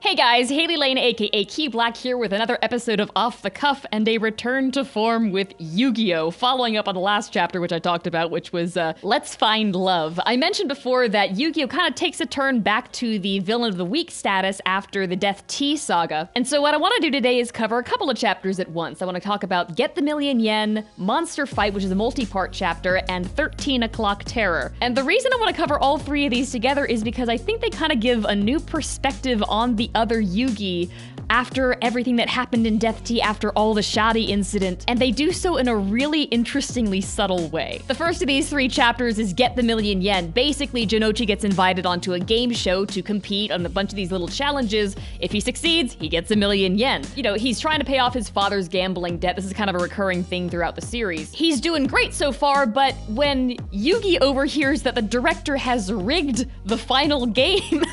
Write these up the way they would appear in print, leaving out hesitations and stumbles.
Hey guys, Hailey, Lain, aka Key Black here with another episode of Off the Cuff and a return to form with Yu-Gi-Oh! Following up on the last chapter, which I talked about, which was Let's Find Love. I mentioned before that Yu-Gi-Oh! Kind of takes a turn back to the Villain of the Week status after the Death Tea saga. And so what I want to do today is cover a couple of chapters at once. I want to talk about Get the Million Yen, Monster Fight, which is a multi-part chapter, and 13 O'Clock Terror. And the reason I want to cover all three of these together is because I think they kind of give a new perspective on the other Yugi after everything that happened in Death Tea, after all the shoddy incident, and they do so in a really interestingly subtle way. The first of these three chapters is Get the Million Yen. Basically, Jinochi gets invited onto a game show to compete on a bunch of these little challenges. If he succeeds, he gets 1,000,000 yen. You know, he's trying to pay off his father's gambling debt. This is kind of a recurring thing throughout the series. He's doing great so far, but when Yugi overhears that the director has rigged the final game,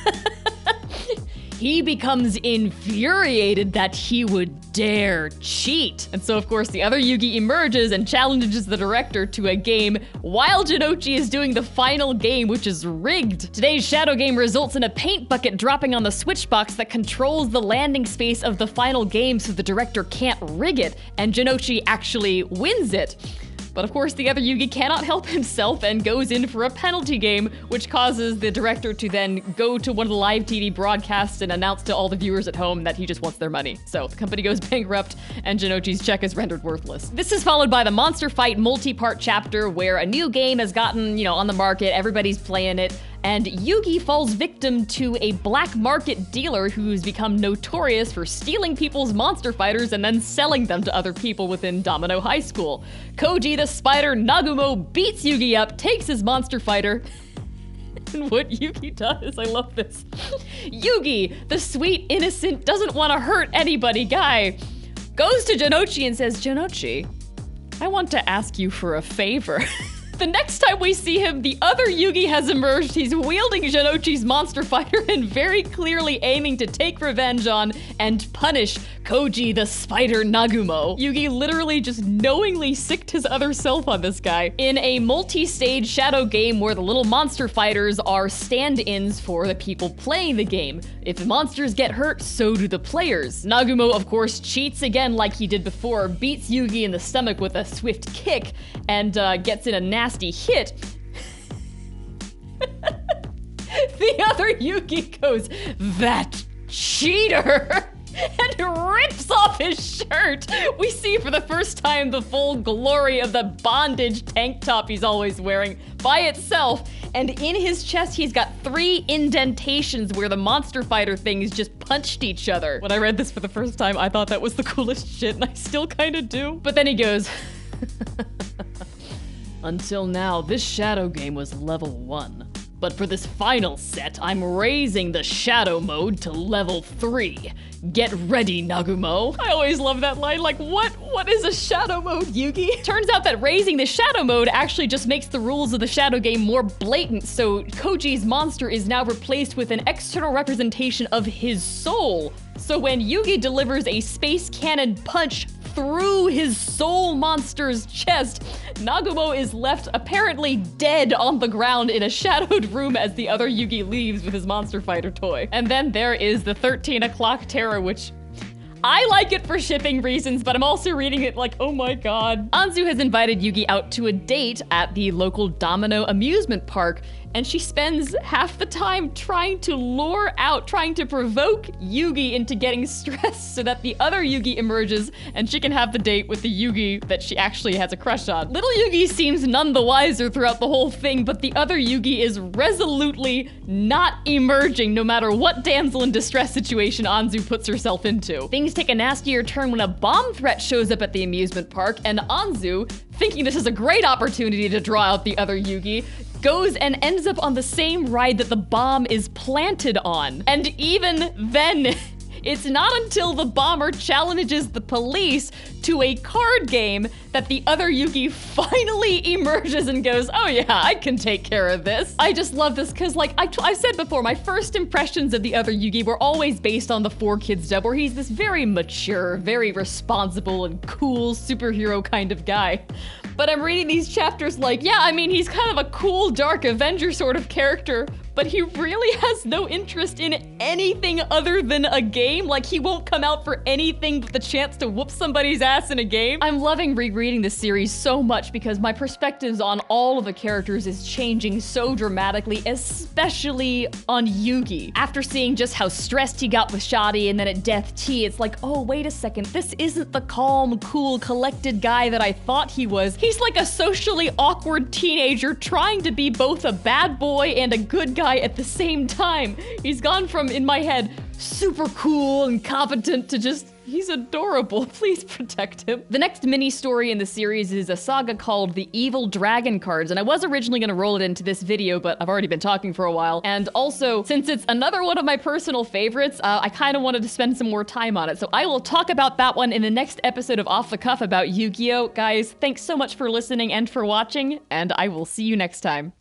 he becomes infuriated that he would dare cheat. And so, of course, the other Yugi emerges and challenges the director to a game while Jinochi is doing the final game, which is rigged. Today's shadow game results in a paint bucket dropping on the switch box that controls the landing space of the final game so the director can't rig it, and Jinochi actually wins it. But of course, the other Yugi cannot help himself and goes in for a penalty game, which causes the director to then go to one of the live TV broadcasts and announce to all the viewers at home that he just wants their money. So the company goes bankrupt and Jinochi's check is rendered worthless. This is followed by the Monster Fight multi-part chapter where a new game has gotten, on the market, everybody's playing it, and Yugi falls victim to a black market dealer who's become notorious for stealing people's monster fighters and then selling them to other people within Domino High School. Koji the Spider Nagumo beats Yugi up, takes his monster fighter, and what Yugi does, I love this. Yugi, the sweet, innocent, doesn't want to hurt anybody guy, goes to Jinochi and says, "Jinochi, I want to ask you for a favor." The next time we see him, the other Yugi has emerged. He's wielding Jinochi's monster fighter and very clearly aiming to take revenge on and punish Koji the Spider Nagumo. Yugi literally just knowingly sicked his other self on this guy in a multi-stage shadow game where the little monster fighters are stand-ins for the people playing the game. If the monsters get hurt, so do the players. Nagumo, of course, cheats again like he did before, beats Yugi in the stomach with a swift kick, and gets in a nasty hit. The other Yugi goes, "That cheater!" and rips off his shirt. We see for the first time the full glory of the bondage tank top he's always wearing by itself. And in his chest, he's got 3 indentations where the monster fighter things just punched each other. When I read this for the first time, I thought that was the coolest shit, and I still kind of do. But then he goes, "Until now, this shadow game was level 1. But for this final set, I'm raising the shadow mode to level 3. Get ready, Nagumo." I always love that line, like, what is a shadow mode, Yugi? Turns out that raising the shadow mode actually just makes the rules of the shadow game more blatant, so Koji's monster is now replaced with an external representation of his soul. So when Yugi delivers a space cannon punch through his soul monster's chest, Nagumo is left apparently dead on the ground in a shadowed room as the other Yugi leaves with his monster fighter toy. And then there is the 13 O'Clock Terror, which I like it for shipping reasons, but I'm also reading it like, oh my god. Anzu has invited Yugi out to a date at the local Domino amusement park, and she spends half the time trying to lure out, trying to provoke Yugi into getting stressed so that the other Yugi emerges and she can have the date with the Yugi that she actually has a crush on. Little Yugi seems none the wiser throughout the whole thing, but the other Yugi is resolutely not emerging no matter what damsel in distress situation Anzu puts herself into. Things take a nastier turn when a bomb threat shows up at the amusement park, and Anzu, thinking this is a great opportunity to draw out the other Yugi, goes and ends up on the same ride that the bomb is planted on. And even then, it's not until the bomber challenges the police to a card game that the other Yugi finally emerges and goes, "Oh yeah, I can take care of this." I just love this because, like I've said before, my first impressions of the other Yugi were always based on the 4Kids dub, where he's this very mature, very responsible and cool superhero kind of guy. But I'm reading these chapters like, yeah, I mean, he's kind of a cool, dark Avenger sort of character, but he really has no interest in anything other than a game. Like, he won't come out for anything but the chance to whoop somebody's ass in a game. I'm loving rereading this series so much because my perspectives on all of the characters is changing so dramatically, especially on Yugi. After seeing just how stressed he got with Shadi and then at Death Tea, it's like, oh, wait a second, this isn't the calm, cool, collected guy that I thought he was. He's like a socially awkward teenager trying to be both a bad boy and a good guy at the same time. He's gone from, in my head, super cool and competent to just, he's adorable. Please protect him. The next mini story in the series is a saga called The Evil Dragon Cards, and I was originally going to roll it into this video, but I've already been talking for a while. And also, since it's another one of my personal favorites, I kind of wanted to spend some more time on it. So I will talk about that one in the next episode of Off the Cuff about Yu-Gi-Oh! Guys, thanks so much for listening and for watching, and I will see you next time.